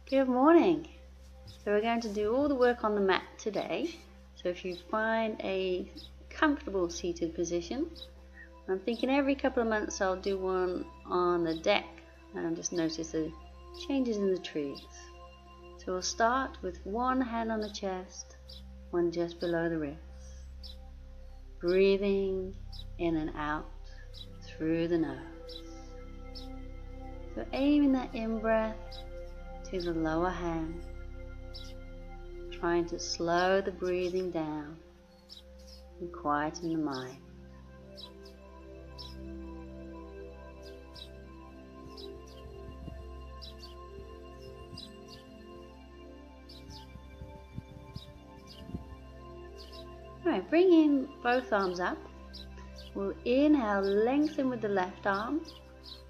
Good morning. So we're going to do all the work on the mat today. So if you find a comfortable seated position, I'm thinking every couple of months I'll do one on the deck and just notice the changes in the trees. So we'll start with one hand on the chest, one just below the wrists. Breathing in and out through the nose. So aiming that in-breath to the lower hand, trying to slow the breathing down and quieten the mind. Alright, bring in both arms up. We'll inhale, lengthen with the left arm.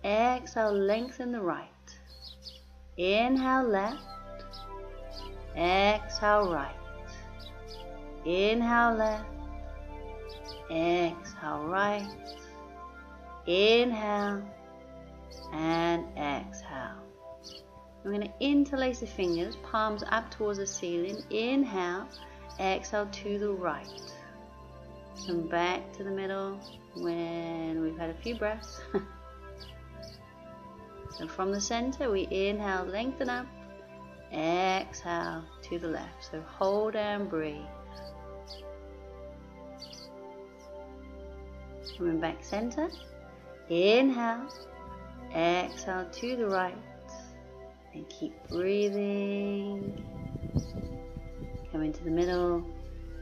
Exhale, lengthen the right. Inhale left, exhale right. Inhale left, exhale right. Inhale and exhale. We're going to interlace the fingers, palms up towards the ceiling. Inhale, exhale to the right. Come back to the middle when we've had a few breaths. So from the center, we inhale, lengthen up, exhale to the left. So hold and breathe. Coming back center, inhale, exhale to the right, and keep breathing. Come into the middle,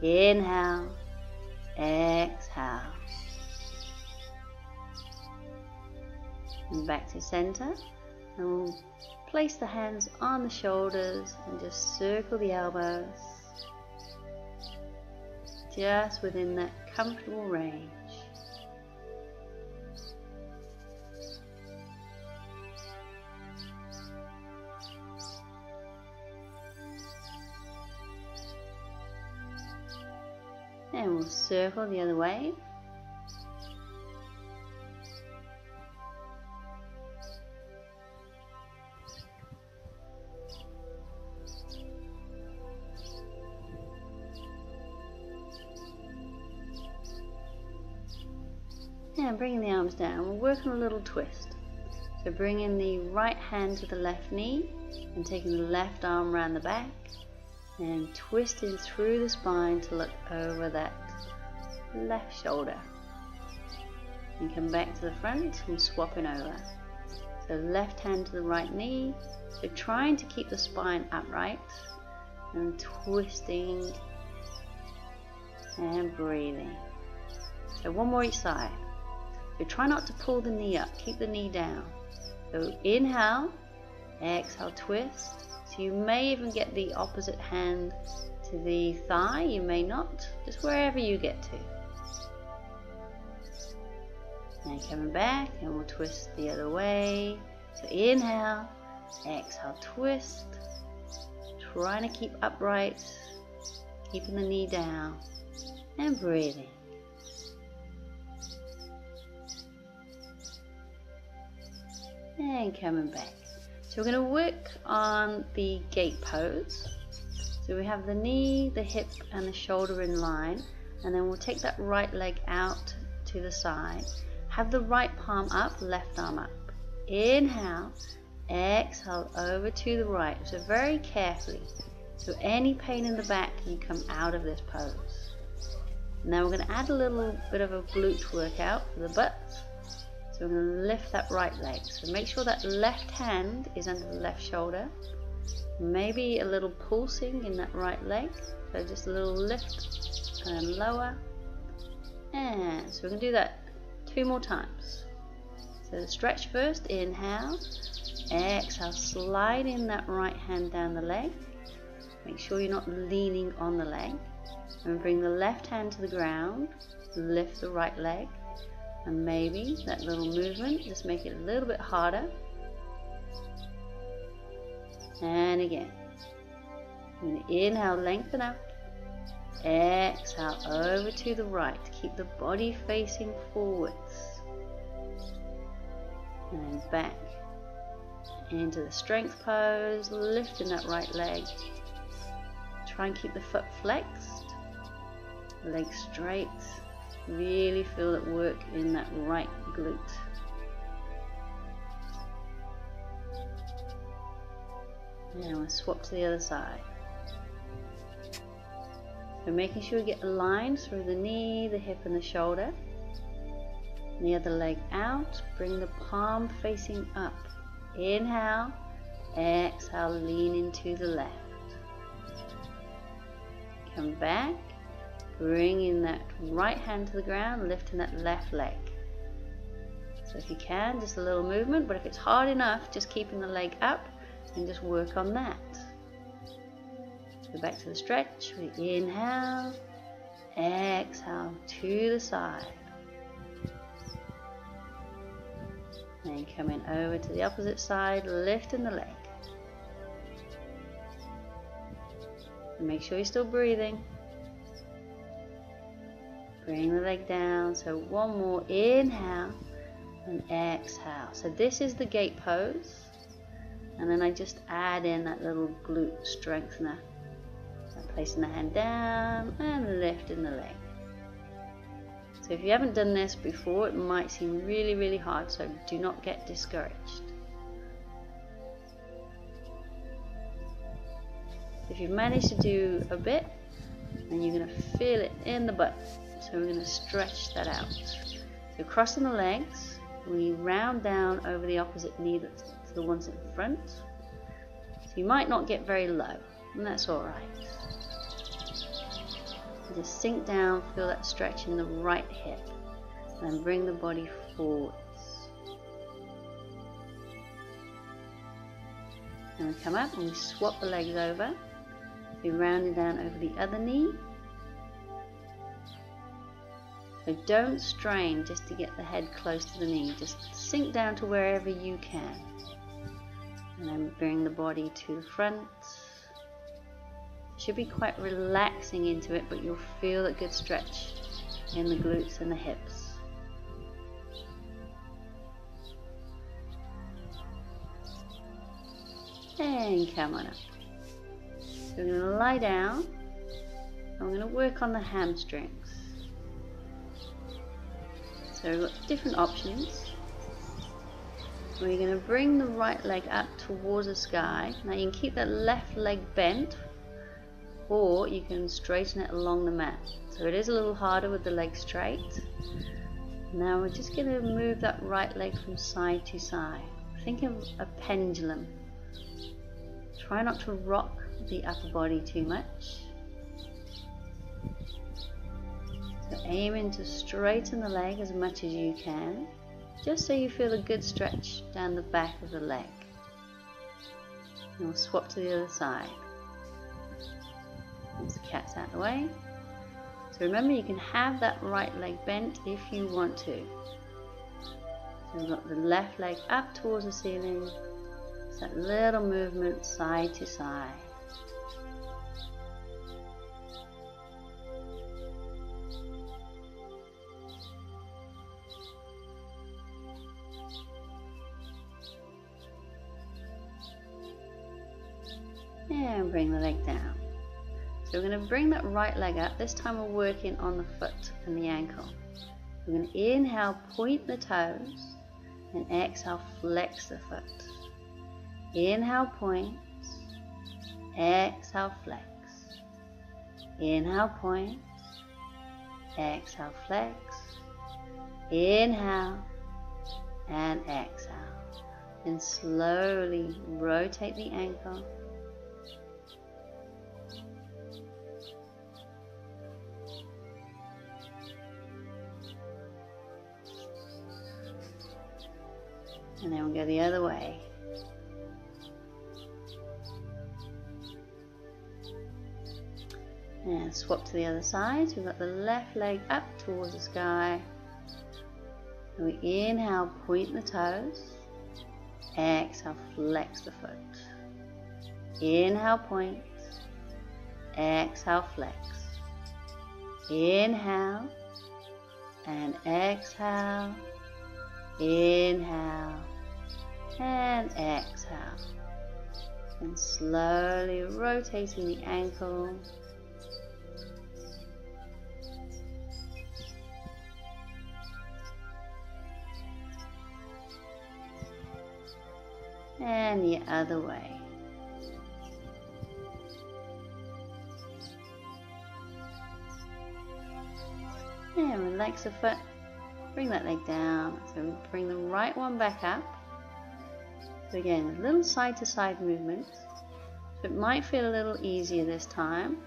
inhale, exhale. And back to center, and we'll place the hands on the shoulders and just circle the elbows, just within that comfortable range. And we'll circle the other way. And bringing the arms down, we'll work on a little twist. So bringing the right hand to the left knee and taking the left arm around the back and twisting through the spine to look over that left shoulder. And come back to the front and swapping over. So left hand to the right knee. So trying to keep the spine upright and twisting and breathing. So one more each side. So try not to pull the knee up, keep the knee down. So inhale, exhale, twist. So you may even get the opposite hand to the thigh, you may not, just wherever you get to. And coming back, and we'll twist the other way. So inhale, exhale, twist. Trying to keep upright, keeping the knee down, and breathing. And coming back. So we're going to work on the gate pose. So we have the knee, the hip and the shoulder in line, and then we'll take that right leg out to the side. Have the right palm up, left arm up. Inhale, exhale over to the right. So very carefully. So any pain in the back can come out of this pose. Now we're going to add a little bit of a glute workout for the butt. So we're going to lift that right leg. So make sure that left hand is under the left shoulder. Maybe a little pulsing in that right leg. So just a little lift and lower. And so we're going to do that 2 more times. So stretch first, inhale. Exhale, slide in that right hand down the leg. Make sure you're not leaning on the leg. And bring the left hand to the ground. Lift the right leg. And maybe that little movement, just make it a little bit harder. And again. And inhale, lengthen up. Exhale, over to the right. Keep the body facing forwards. And then back into the strength pose, lifting that right leg. Try and keep the foot flexed, leg straight. Really feel it work in that right glute. Now we'll swap to the other side. So making sure you get aligned through the knee, the hip and the shoulder. And the other leg out, bring the palm facing up. Inhale, exhale, lean into the left. Come back, bringing that right hand to the ground, lifting that left leg. So if you can, just a little movement, but if it's hard enough, just keeping the leg up and just work on that. Go back to the stretch. We inhale, exhale to the side. Then coming over to the opposite side, lifting the leg. And make sure you're still breathing. Bring the leg down. So one more inhale and exhale. So this is the gate pose. And then I just add in that little glute strengthener. So placing the hand down and lifting the leg. So if you haven't done this before, it might seem really, really hard, so do not get discouraged. If you've managed to do a bit, then you're going to feel it in the butt. So we're going to stretch that out. So crossing the legs, we round down over the opposite knee that's to the ones in front. So you might not get very low, and that's alright. Just sink down, feel that stretch in the right hip, and then bring the body forwards. And we come up and we swap the legs over. We round it down over the other knee. So don't strain just to get the head close to the knee. Just sink down to wherever you can. And then bring the body to the front. Should be quite relaxing into it, but you'll feel a good stretch in the glutes and the hips. And come on up. So we're going to lie down. I'm going to work on the hamstrings. So we've got different options. We're going to bring the right leg up towards the sky. Now you can keep that left leg bent, or you can straighten it along the mat. So it is a little harder with the leg straight. Now we're just going to move that right leg from side to side. Think of a pendulum. Try not to rock the upper body too much. So aiming to straighten the leg as much as you can, just so you feel a good stretch down the back of the leg. And we'll swap to the other side. Once the cat's out of the way. So remember, you can have that right leg bent if you want to. So we've got the left leg up towards the ceiling. It's that little movement side to side. And bring the leg down. So we're going to bring that right leg up. This time we're working on the foot and the ankle. We're going to inhale, point the toes, and exhale, flex the foot. Inhale, point. Exhale, flex. Inhale, point. Exhale, flex. Inhale and exhale. Then slowly rotate the ankle. And then we'll go the other way. And swap to the other side. So we've got the left leg up towards the sky. And we inhale, point the toes. Exhale, flex the foot. Inhale, point. Exhale, flex. Inhale and exhale. Inhale and exhale. And slowly rotating the ankle. And the other way. And relax the foot. Bring that leg down. So bring the right one back up. So again, a little side to side movement. It might feel a little easier this time.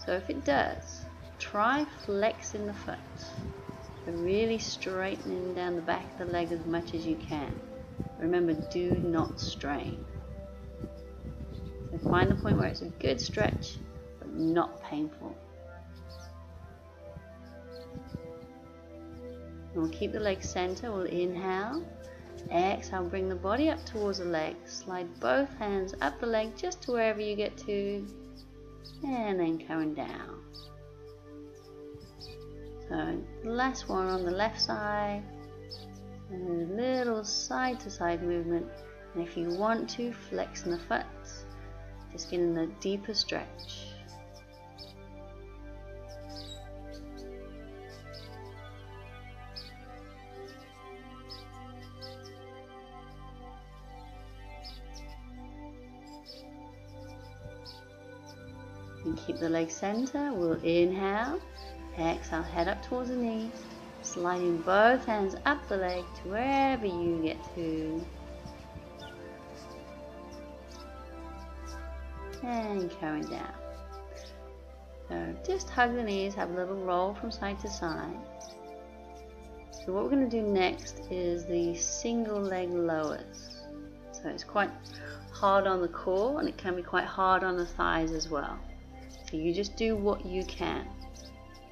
So if it does, try flexing the foot. So really straightening down the back of the leg as much as you can. Remember, do not strain. So find the point where it's a good stretch, but not painful. And we'll keep the leg center. We'll inhale. Exhale, bring the body up towards the leg. Slide both hands up the leg just to wherever you get to. And then coming down. So last one on the left side. And a little side to side movement. And if you want to, flexing the foot. Just getting a deeper stretch. And keep the leg center. We'll inhale. Exhale, head up towards the knees. Sliding both hands up the leg to wherever you get to. And coming down. So just hug the knees, have a little roll from side to side. So what we're going to do next is the single leg lowers. So it's quite hard on the core and it can be quite hard on the thighs as well. So you just do what you can.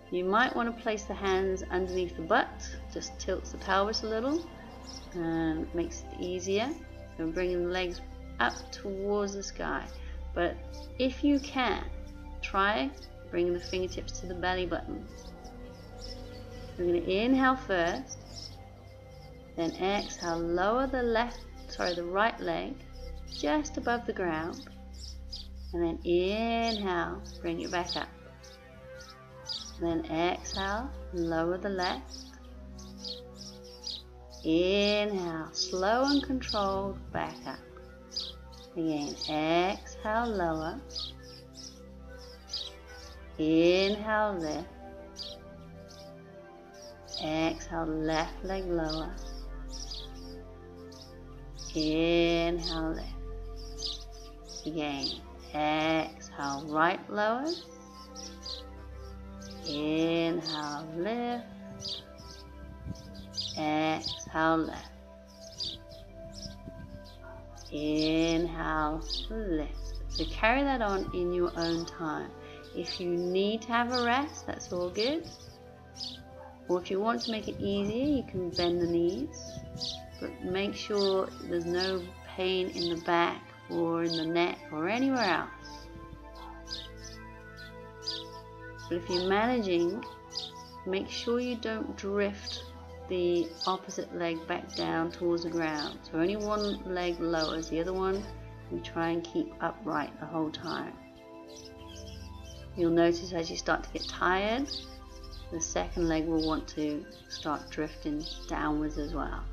You might want to place the hands underneath the butt, just tilts the pelvis a little and makes it easier. So bringing the legs up towards the sky. But if you can, try bringing the fingertips to the belly button. We're going to inhale first, then exhale, lower the right leg just above the ground, and then inhale, bring it back up. Then exhale, lower the left. Inhale, slow and controlled, back up. Again, exhale, lower. Inhale, lift. Exhale, left leg lower. Inhale, lift. Again, exhale, right lower. Inhale, lift. Exhale, left. Inhale, lift. So carry that on in your own time. If you need to have a rest, that's all good. Or if you want to make it easier, you can bend the knees. But make sure there's no pain in the back or in the neck or anywhere else. But if you're managing, make sure you don't drift the opposite leg back down towards the ground. So only one leg lowers, the other one you try and keep upright the whole time. You'll notice as you start to get tired, the second leg will want to start drifting downwards as well.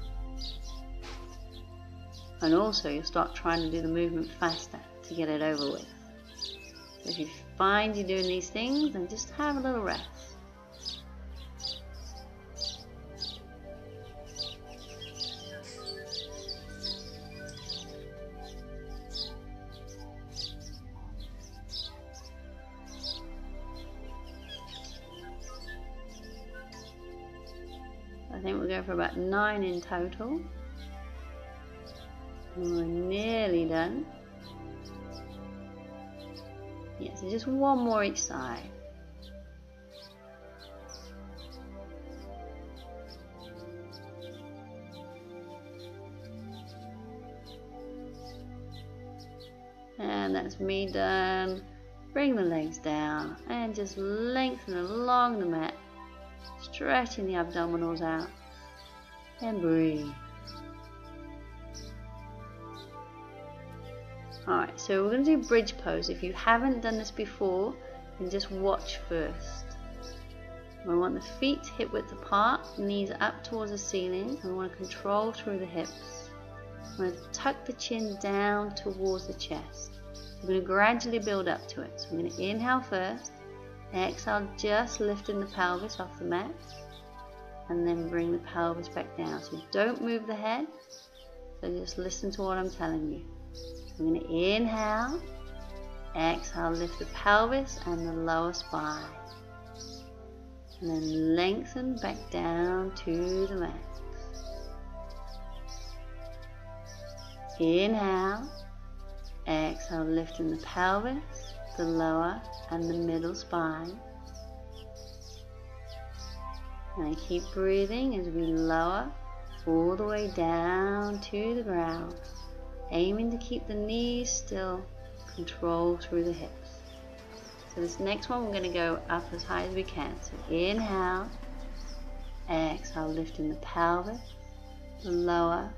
And also you'll start trying to do the movement faster to get it over with. So if you find you're doing these things, then just have a little rest. I think we'll go for about 9 in total. And we're nearly done. Yeah, so just one more each side. And that's me done. Bring the legs down and just lengthen along the mat, stretching the abdominals out, and breathe. Alright, so we're going to do bridge pose. If you haven't done this before, then just watch first. We want the feet hip width apart, knees up towards the ceiling, and we want to control through the hips. We're going to tuck the chin down towards the chest. We're going to gradually build up to it. So we're going to inhale first, exhale, just lifting the pelvis off the mat, and then bring the pelvis back down. So don't move the head, so just listen to what I'm telling you. We're going to inhale, exhale, lift the pelvis and the lower spine. And then lengthen back down to the mat. Inhale, exhale, lifting the pelvis, the lower and the middle spine. And keep breathing as we lower all the way down to the ground, aiming to keep the knees still, control through the hips. So this next one we're going to go up as high as we can. So inhale, exhale, lifting the pelvis, the lower,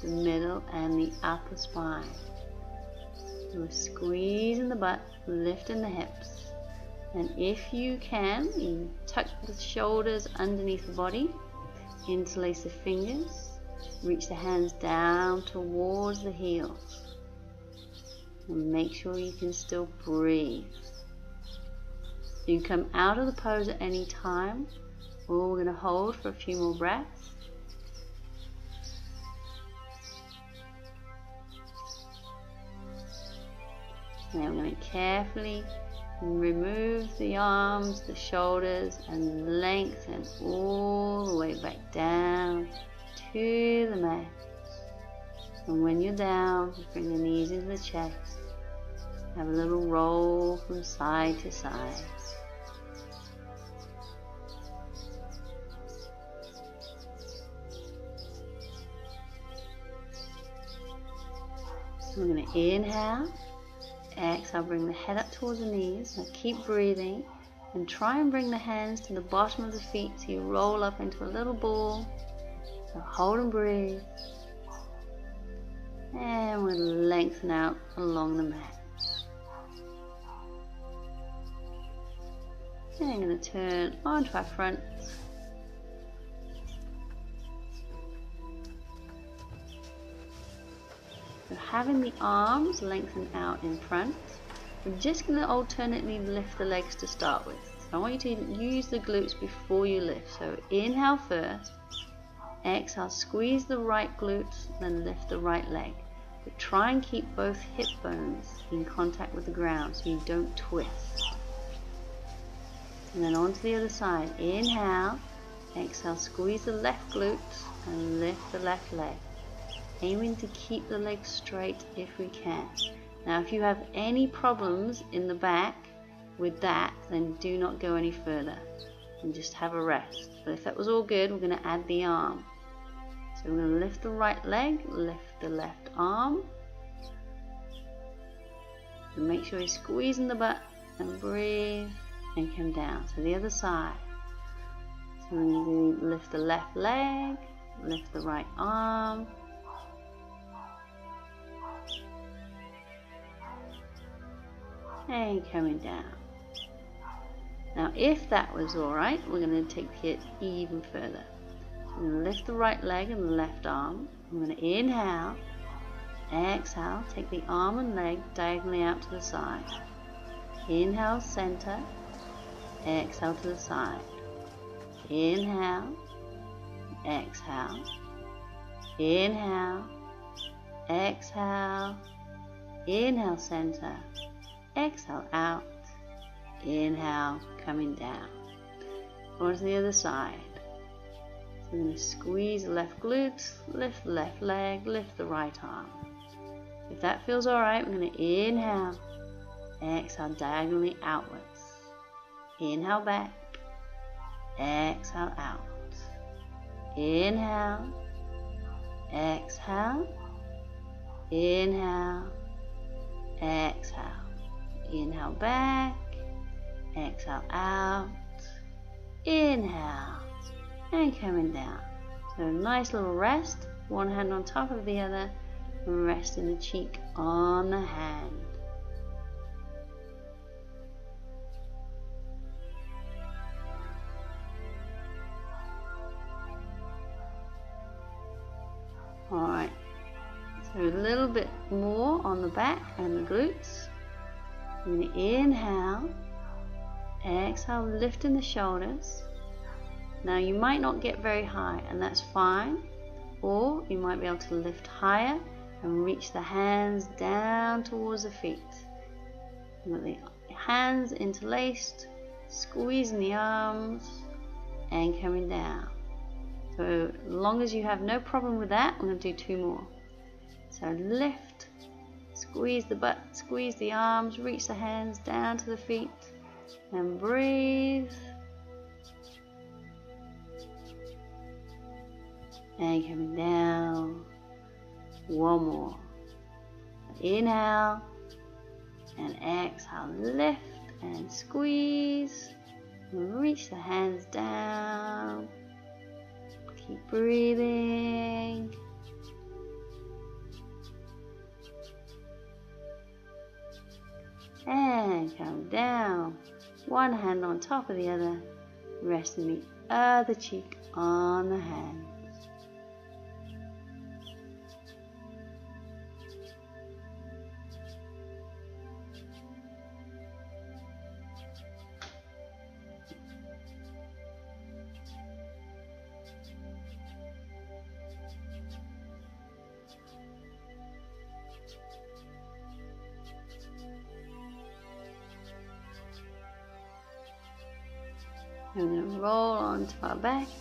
the middle and the upper spine. We're squeezing the butt, lifting the hips. And if you can, you tuck the shoulders underneath the body, interlace the fingers, reach the hands down towards the heels. And make sure you can still breathe. You can come out of the pose at any time, or we're going to hold for a few more breaths. Now we're going to carefully remove the arms, the shoulders, and lengthen all the way back down to the mat. And when you're down, bring the knees into the chest. Have a little roll from side to side. We're going to inhale, exhale, bring the head up towards the knees. Now keep breathing and try and bring the hands to the bottom of the feet so you roll up into a little ball. So hold and breathe. And we'll lengthen out along the mat. And I'm going to turn onto our front. So having the arms lengthen out in front, we're just going to alternately lift the legs to start with. So I want you to use the glutes before you lift. So inhale first, exhale, squeeze the right glutes, then lift the right leg. But try and keep both hip bones in contact with the ground so you don't twist. And then on to the other side. Inhale, exhale, squeeze the left glutes and lift the left leg. Aiming to keep the legs straight if we can. Now if you have any problems in the back with that, then do not go any further and just have a rest. But if that was all good, we're going to add the arm. So we're going to lift the right leg, lift the left arm, and make sure you're squeezing the butt and breathe and come down. So the other side. So we're going to lift the left leg, lift the right arm, and coming down. Now if that was alright, we're going to take it even further. So we're going to lift the right leg and the left arm. I'm going to inhale, exhale, take the arm and leg diagonally out to the side. Inhale, center, exhale to the side. Inhale, exhale, inhale, exhale, inhale, center, exhale out, inhale, coming down. On to the other side. So we're going to squeeze the left glutes, lift the left leg, lift the right arm. If that feels alright, we're going to inhale, exhale diagonally outwards. Inhale back, exhale out. Inhale, exhale, inhale, exhale. Inhale back, exhale out, inhale, and coming down. So nice little rest, one hand on top of the other, and rest in the cheek on the hand. Alright, so a little bit more on the back and the glutes. I'm going to inhale, exhale, lifting the shoulders. Now you might not get very high, and that's fine, or you might be able to lift higher and reach the hands down towards the feet. With the hands interlaced, squeezing the arms and coming down. So as long as you have no problem with that, I'm going to do 2 more. So lift, squeeze the butt, squeeze the arms, reach the hands down to the feet, and breathe. And coming down. 1 more. Inhale and exhale, lift and squeeze, and reach the hands down. Keep breathing. And come down. 1 hand on top of the other, resting the other cheek on the hand. We're going to roll onto our backs.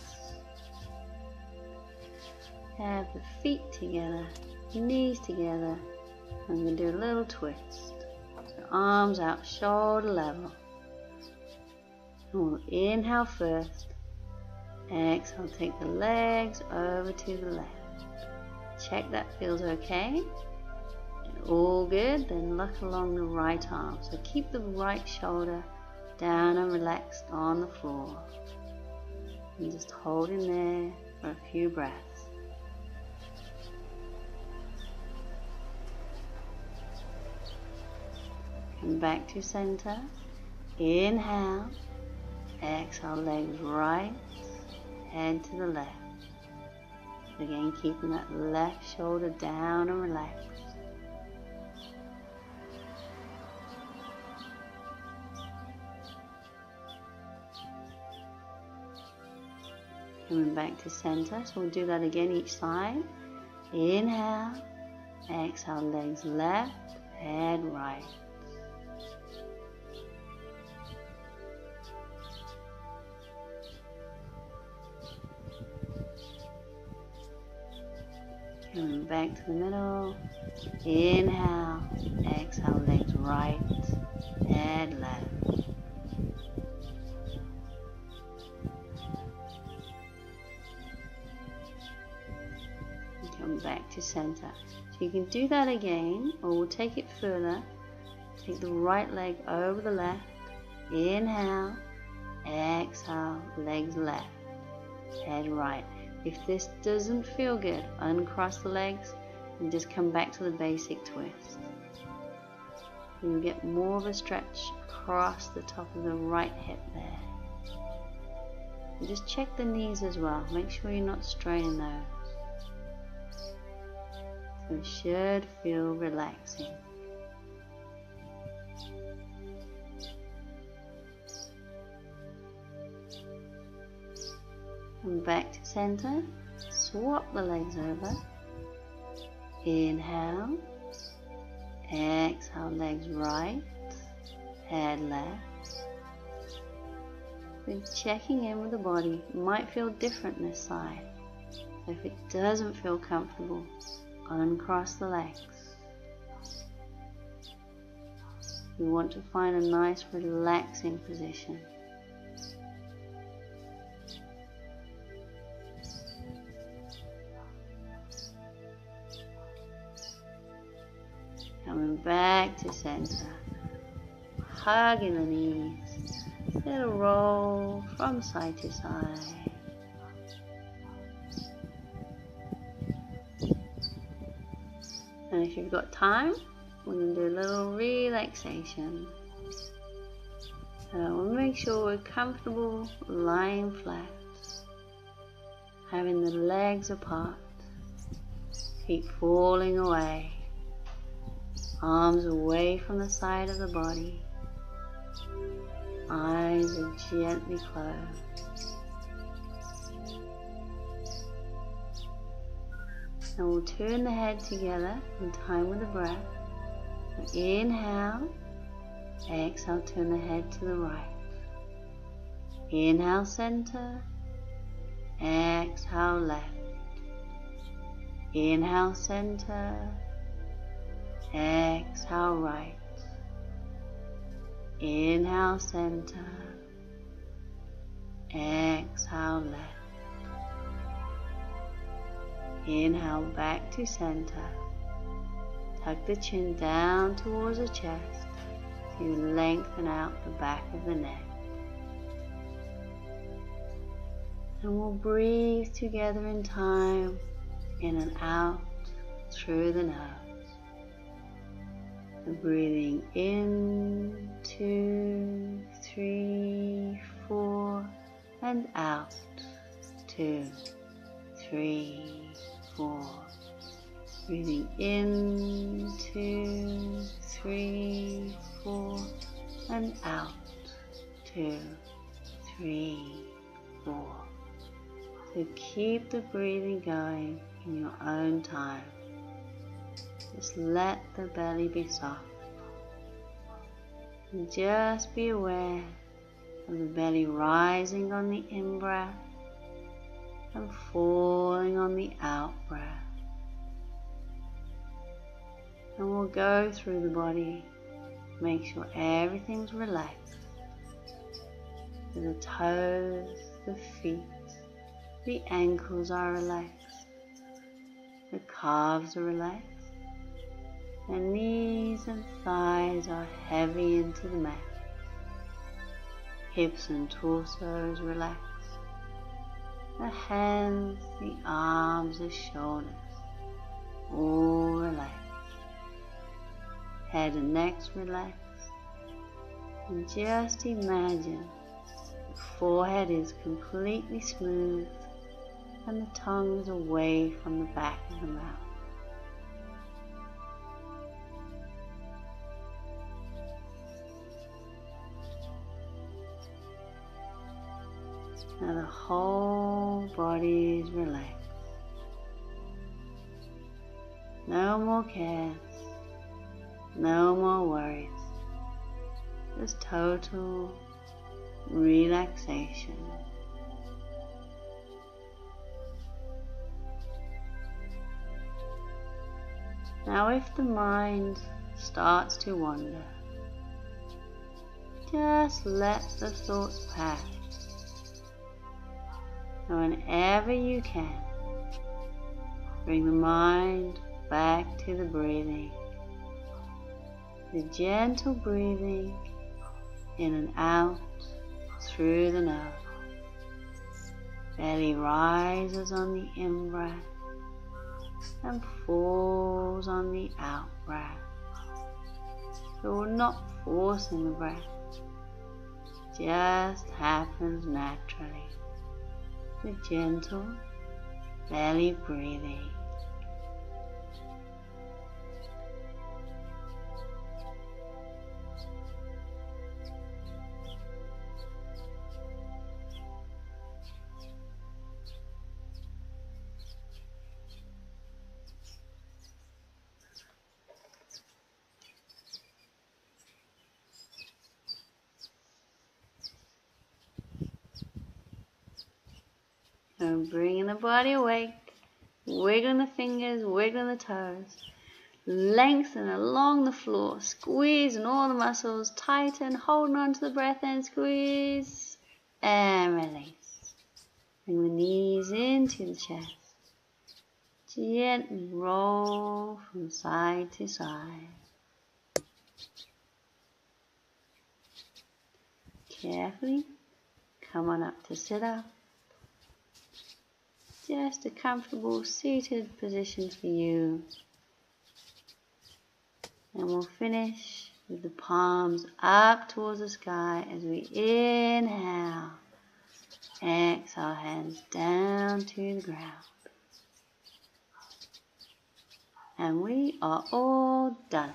Have the feet together, knees together. I'm going to do a little twist. So arms out, shoulder level. We'll inhale first. Exhale, take the legs over to the left. Check that feels okay. All good, then look along the right arm. So keep the right shoulder down and relaxed on the floor. And just hold in there for a few breaths. Come back to center. Inhale. Exhale, legs right, head to the left. Again, keeping that left shoulder down and relaxed. Coming back to center, so we'll do that again each side. Inhale, exhale, legs left, head right. Coming back to the middle. Inhale, exhale, legs right, head left. Come back to center. So you can do that again, or we'll take it further. Take the right leg over the left. Inhale, exhale, legs left, head right. If this doesn't feel good, uncross the legs and just come back to the basic twist. You'll get more of a stretch across the top of the right hip there. And just check the knees as well. Make sure you're not straining those. So it should feel relaxing. And back to center. Swap the legs over. Inhale. Exhale, legs right, head left. We're checking in with the body. It might feel different this side. So if it doesn't feel comfortable, uncross the legs. We want to find a nice relaxing position. Coming back to center. Hugging the knees. Little roll from side to side. And if you've got time, we're going to do a little relaxation. So we'll make sure we're comfortable lying flat, having the legs apart, feet falling away, arms away from the side of the body, eyes are gently closed. And we'll turn the head together in time with the breath. So inhale, exhale, turn the head to the right. Inhale, center, exhale, left. Inhale, center, exhale, right. Inhale, center, exhale, left. Inhale, back to center. Tuck the chin down towards the chest to lengthen out the back of the neck. And we'll breathe together in time, in and out through the nose. And breathing in, 2, 3, 4, and out, 2, 3, 4. Breathing in, 2, 3, 4, and out, 2, 3, 4. So keep the breathing going in your own time. Just let the belly be soft. And just be aware of the belly rising on the in-breath and falling on the out-breath. And we'll go through the body, make sure everything's relaxed. So the toes, the feet, the ankles are relaxed, the calves are relaxed, the knees and thighs are heavy into the mat, hips and torsos relaxed, the hands, the arms, the shoulders, all relaxed. Head and neck's relaxed, and just imagine the forehead is completely smooth and the tongue is away from the back of the mouth. Now the whole body is relaxed. No more cares. No more worries, just total relaxation. Now if the mind starts to wander, just let the thoughts pass. And whenever you can, bring the mind back to the breathing. The gentle breathing in and out through the nose. Belly rises on the in-breath and falls on the out-breath. So we're not forcing the breath. It just happens naturally. The gentle belly breathing. So bringing the body awake, wiggling the fingers, wiggling the toes, lengthen along the floor, squeezing all the muscles, tighten, holding on to the breath and squeeze and release. Bring the knees into the chest, gently roll from side to side. Carefully come on up to sit up. Just a comfortable seated position for you. And we'll finish with the palms up towards the sky as we inhale. Exhale, hands down to the ground. And we are all done.